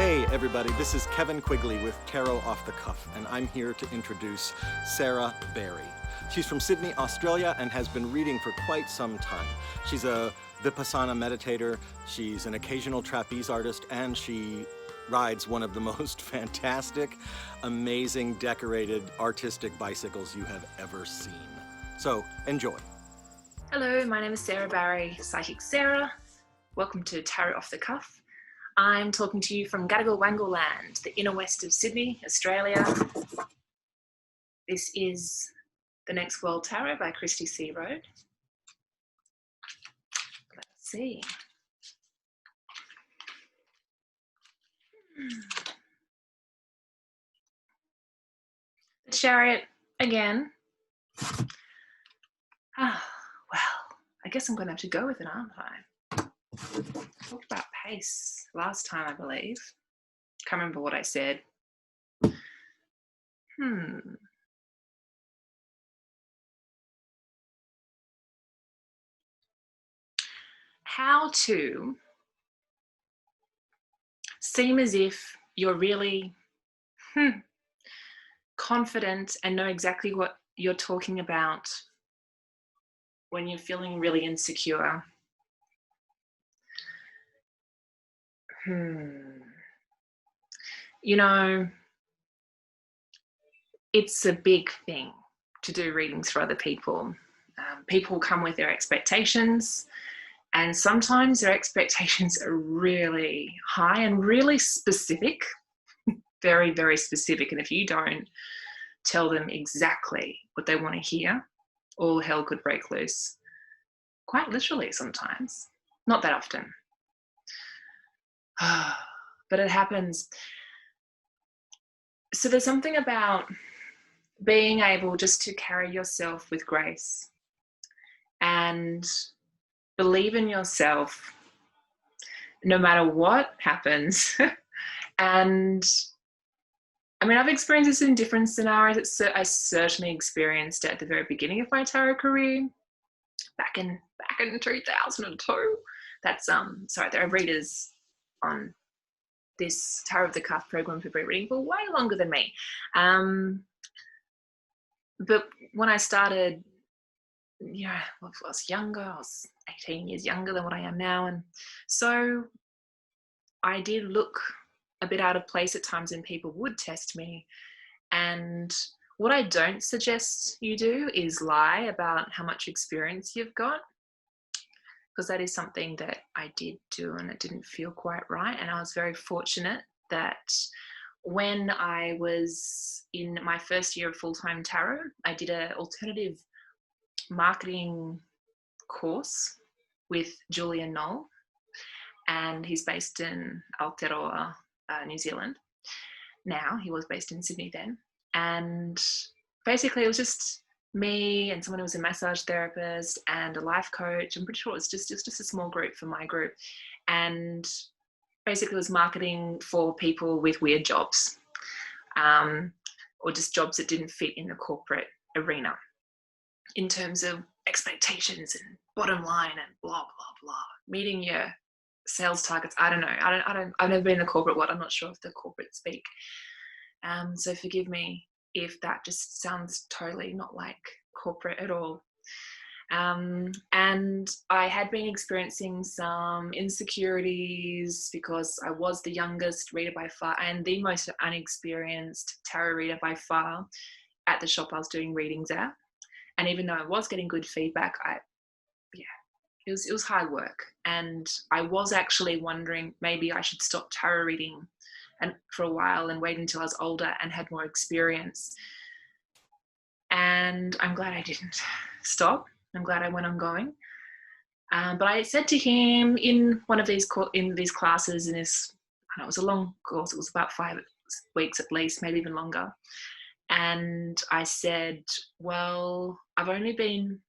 Hey everybody, this is Kevin Quigley with Tarot Off the Cuff, and I'm here to introduce Sarah Barry. She's from Sydney, Australia, and has been reading for quite some time. She's a Vipassana meditator, she's an occasional trapeze artist, and she rides one of the most fantastic, amazing, decorated, artistic bicycles you have ever seen. So, enjoy. Hello, my name is Sarah Barry, Psychic Sarah. Welcome to Tarot Off the Cuff. I'm talking to you from Gadigal Wangal land, the inner west of Sydney, Australia. This is The Next World Tarot by Cristy C. Road. Let's see. The Chariot again. Well, I guess I'm going to have to go with it, aren't I? Talked about pace last time, I believe. Can't remember what I said. How to seem as if you're really confident and know exactly what you're talking about when you're feeling really insecure. You know, it's a big thing to do readings for other people. People come with their expectations, and sometimes their expectations are really high and really specific, very, very specific. And if you don't tell them exactly what they want to hear, all hell could break loose. Quite literally sometimes, not that often. But it happens. So there's something about being able just to carry yourself with grace and believe in yourself no matter what happens. And I mean, I've experienced this in different scenarios. I certainly experienced it at the very beginning of my tarot career, back in 2002. That's sorry, there are readers on this Tarot of the Cuff program who've been reading for way longer than me. But when I started, when I was younger, I was 18 years younger than what I am now. And so I did look a bit out of place at times when people would test me. And what I don't suggest you do is lie about how much experience you've got, because that is something that I did do and it didn't feel quite right. And I was very fortunate that when I was in my first year of full-time tarot, I did an alternative marketing course with Julian Knoll, and he's based in Aotearoa, New Zealand. Now, he was based in Sydney then. And basically it was just me and someone who was a massage therapist and a life coach. I'm pretty sure it was just a small group for my group. And basically it was marketing for people with weird jobs, or just jobs that didn't fit in the corporate arena in terms of expectations and bottom line and blah, blah, blah, meeting your sales targets. I don't know. I've never been in the corporate world. I'm not sure if the corporate speak. So forgive me if that just sounds totally not like corporate at all. And I had been experiencing some insecurities because I was the youngest reader by far and the most unexperienced tarot reader by far at the shop I was doing readings at. And even though I was getting good feedback, it was hard work. And I was actually wondering maybe I should stop tarot reading and for a while and wait until I was older and had more experience. And I'm glad I didn't stop. I'm glad I went on going. But I said to him in one of these classes, in this, it was a long course. It was about 5 weeks at least, maybe even longer. And I said, well, I've only been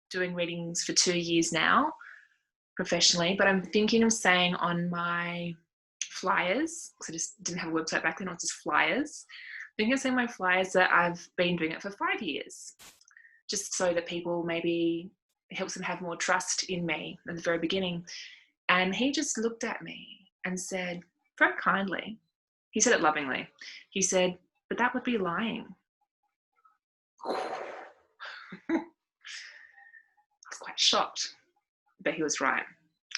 doing readings for 2 years now professionally, but I'm thinking of saying on my flyers, because I just didn't have a website back then, it was just flyers. I'm thinking of saying my flyers that I've been doing it for 5 years, just so that people maybe helps them have more trust in me at the very beginning. And he just looked at me and said, very kindly. He said it lovingly. He said, "But that would be lying." I was quite shocked, but he was right.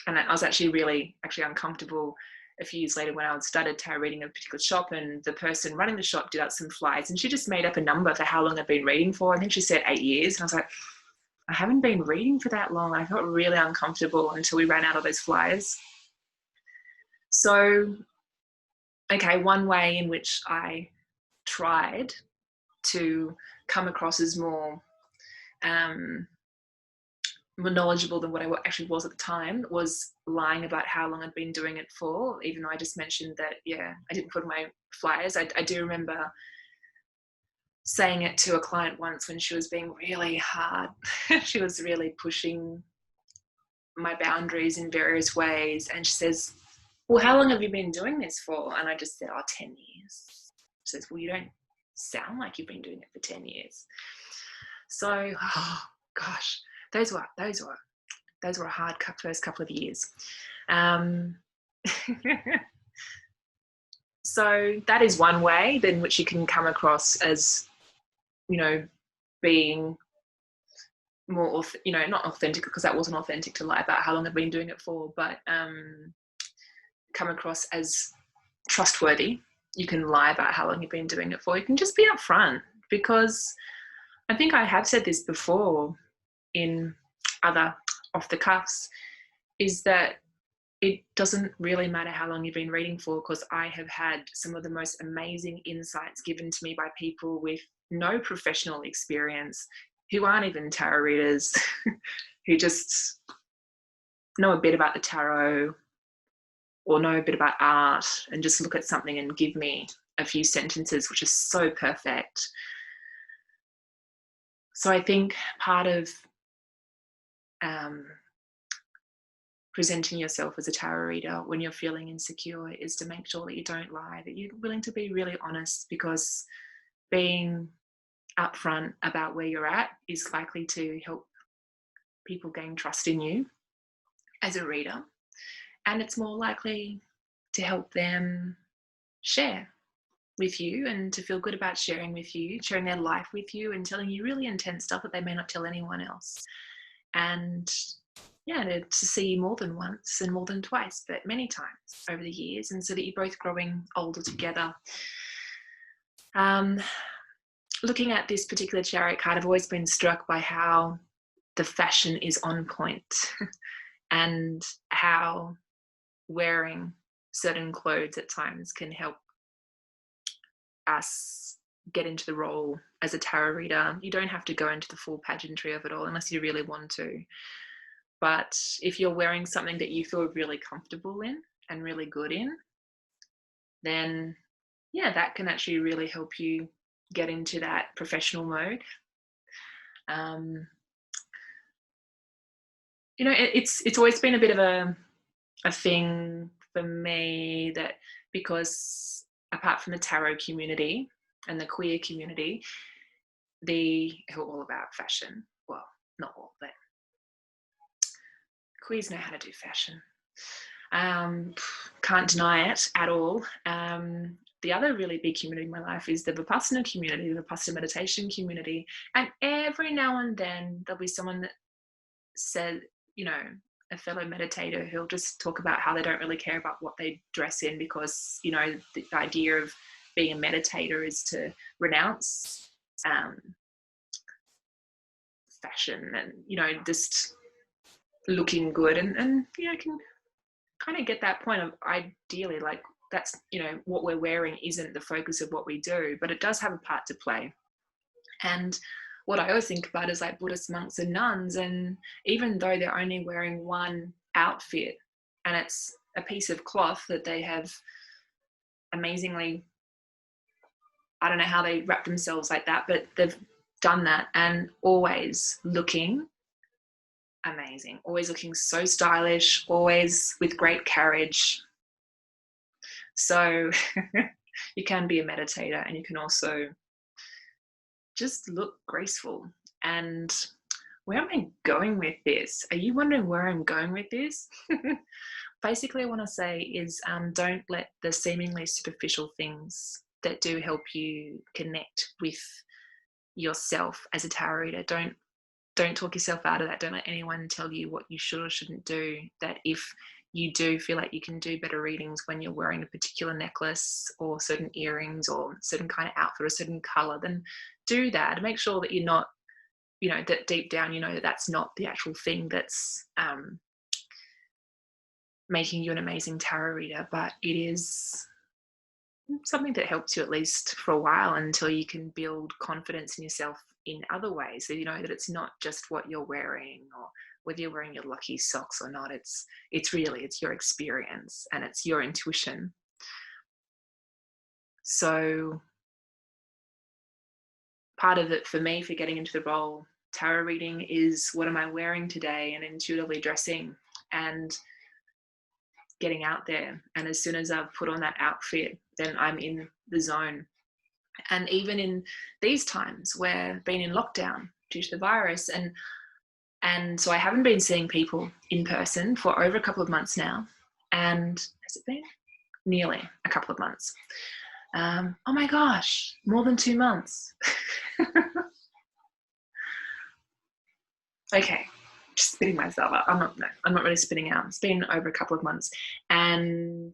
And I was actually really uncomfortable a few years later when I started tarot reading at a particular shop, and the person running the shop did out some flyers, and she just made up a number for how long I'd been reading for. I think she said 8 years. And I was like, I haven't been reading for that long. I felt really uncomfortable until we ran out of those flyers. So, okay, one way in which I tried to come across as more knowledgeable than what I actually was at the time was lying about how long I'd been doing it for, even though I just mentioned that, I didn't put in my flyers. I do remember saying it to a client once when she was being really hard. She was really pushing my boundaries in various ways. And she says, "Well, how long have you been doing this for?" And I just said, 10 years. She says, "Well, you don't sound like you've been doing it for 10 years. So, oh gosh, those were a hard first couple of years. So that is one way in which you can come across as, being more, not authentic, because that wasn't authentic to lie about how long I've been doing it for, but come across as trustworthy. You can lie about how long you've been doing it for. You can just be upfront, because I think I have said this before in other off the cuffs, is that it doesn't really matter how long you've been reading for, because I have had some of the most amazing insights given to me by people with no professional experience, who aren't even tarot readers, who just know a bit about the tarot or know a bit about art and just look at something and give me a few sentences, which is so perfect. So I think part of presenting yourself as a tarot reader when you're feeling insecure is to make sure that you don't lie, that you're willing to be really honest, because being upfront about where you're at is likely to help people gain trust in you as a reader, and it's more likely to help them share with you and to feel good about sharing their life with you, and telling you really intense stuff that they may not tell anyone else. And to see you more than once and more than twice, but many times over the years, and so that you're both growing older together. Looking at this particular Chariot card, I've always been struck by how the fashion is on point and how wearing certain clothes at times can help us get into the role as a tarot reader. You don't have to go into the full pageantry of it all unless you really want to. But if you're wearing something that you feel really comfortable in and really good in, then that can actually really help you get into that professional mode. It's always been a bit of a thing for me, that because apart from the tarot community and the queer community, who are all about fashion, well, not all, but queers know how to do fashion. Can't deny it at all. The other really big community in my life is the Vipassana community, the Vipassana meditation community. And every now and then there'll be someone that said, a fellow meditator who'll just talk about how they don't really care about what they dress in, because, the idea of being a meditator is to renounce fashion and, just looking good. And I can kind of get that point of, ideally, like, that's, what we're wearing isn't the focus of what we do, but it does have a part to play. And what I always think about is like Buddhist monks and nuns, and even though they're only wearing one outfit and it's a piece of cloth that they have amazingly, I don't know how they wrap themselves like that, but they've done that, and always looking amazing, always looking so stylish, always with great carriage. So you can be a meditator and you can also just look graceful. And where am I going with this? Are you wondering where I'm going with this? basically, I want to say is don't let the seemingly superficial things that do help you connect with yourself as a tarot reader, don't talk yourself out of that. Don't let anyone tell you what you should or shouldn't do. That if you do feel like you can do better readings when you're wearing a particular necklace or certain earrings or certain kind of outfit or a certain color, then do that. And make sure that you're not, that deep down, that that's not the actual thing that's making you an amazing tarot reader, but it is something that helps you at least for a while until you can build confidence in yourself in other ways. So you know that it's not just what you're wearing or whether you're wearing your lucky socks or not. It's your experience and it's your intuition. So part of it for me for getting into the role tarot reading is, what am I wearing today, and intuitively dressing and getting out there. And as soon as I've put on that outfit, then I'm in the zone. And even in these times where being in lockdown due to the virus, and so I haven't been seeing people in person for over a couple of months now. And has it been? Nearly a couple of months. Oh my gosh, more than 2 months. Okay, just spitting myself out. I'm not really spitting out. It's been over a couple of months, and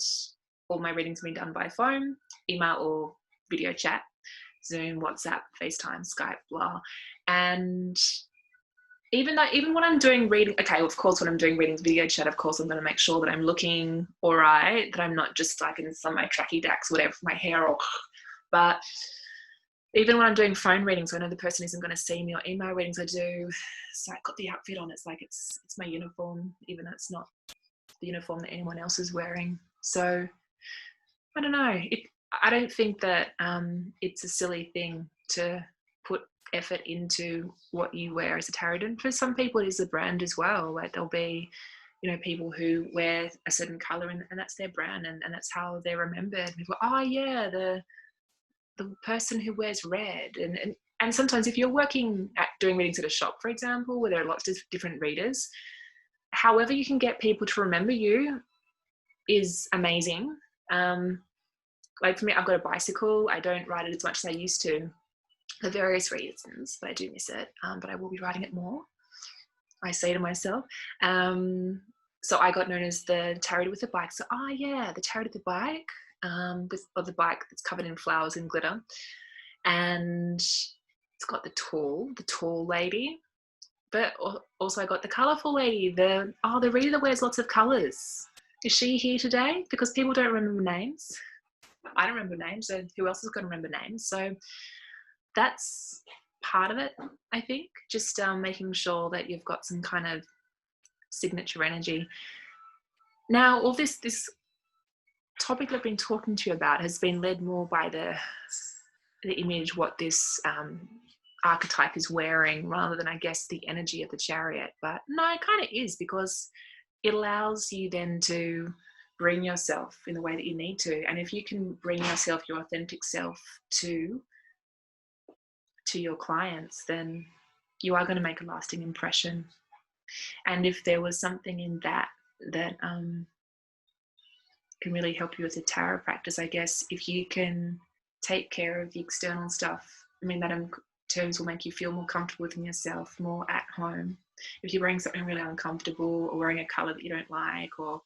all my readings have been done by phone, email, or video chat, Zoom, WhatsApp, FaceTime, Skype, blah. And even when I'm doing reading, okay, of course, when I'm doing readings, video chat, of course, I'm going to make sure that I'm looking all right, that I'm not just like in some of my tracky dacks, whatever, for my hair, but even when I'm doing phone readings, I know the person isn't going to see me, or email readings I do. So I've got the outfit on. It's like it's my uniform, even though it's not the uniform that anyone else is wearing. So I don't know. I don't think that it's a silly thing to put effort into what you wear as a tarot. And for some people, it is a brand as well. Like there'll be, people who wear a certain color and that's their brand, and that's how they're remembered. People, oh yeah, the person who wears red. And sometimes if you're working at doing readings at a shop, for example, where there are lots of different readers, however you can get people to remember you is amazing. Like for me, I've got a bicycle. I don't ride it as much as I used to for various reasons, but I do miss it. But I will be riding it more, I say to myself. So I got known as the tarot with a bike. So, oh yeah, the tarot with the bike. With the bike that's covered in flowers and glitter, and it's got the tall lady, but also I got the colourful lady, the reader that wears lots of colours. Is she here today? Because people don't remember names. I don't remember names, so who else is going to remember names? So that's part of it, I think. Just making sure that you've got some kind of signature energy. Now, all this topic I've been talking to you about has been led more by the image, what this archetype is wearing, rather than, I guess, the energy of the chariot. But no, it kind of is, because it allows you then to bring yourself in the way that you need to. And if you can bring yourself, your authentic self, to your clients, then you are going to make a lasting impression. And if there was something in that can really help you as a tarot practice, I guess, if you can take care of the external stuff, that in terms will make you feel more comfortable within yourself, more at home. If you're wearing something really uncomfortable, or wearing a color that you don't like, or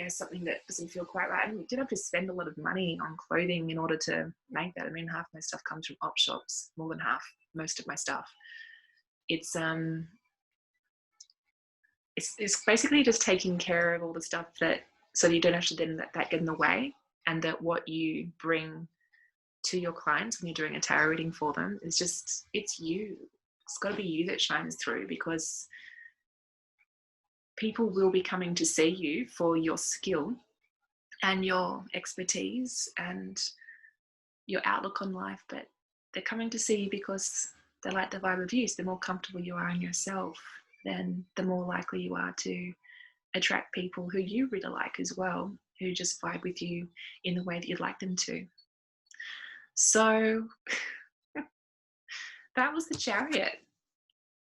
something that doesn't feel quite right, and you didn't have to spend a lot of money on clothing in order to make that. Half my stuff comes from op shops, more than half, most of my stuff. It's basically just taking care of all the stuff so you don't actually then let that get in the way, and that what you bring to your clients when you're doing a tarot reading for them is just, it's you. It's got to be you that shines through, because people will be coming to see you for your skill and your expertise and your outlook on life, but they're coming to see you because they like the vibe of you. So the more comfortable you are in yourself, then the more likely you are to attract people who you really like as well, who just vibe with you in the way that you'd like them to. So that was the chariot.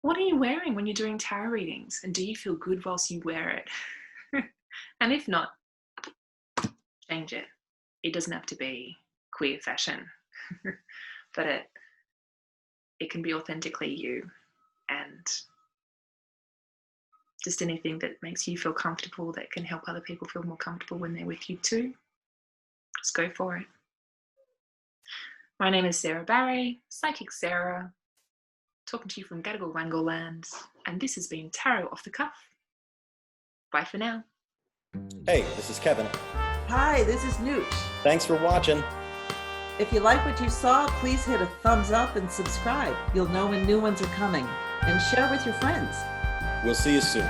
What are you wearing when you're doing tarot readings? And do you feel good whilst you wear it? And if not, change it. It doesn't have to be queer fashion, but it can be authentically you, and just anything that makes you feel comfortable, that can help other people feel more comfortable when they're with you too. Just go for it. My name is Sarah Barry, Psychic Sarah, talking to you from Gadigal Wangle land, and this has been Tarot Off the Cuff. Bye for now. Hey, this is Kevin. Hi, this is Nooch. Thanks for watching. If you like what you saw, please hit a thumbs up and subscribe. You'll know when new ones are coming. And share with your friends. We'll see you soon.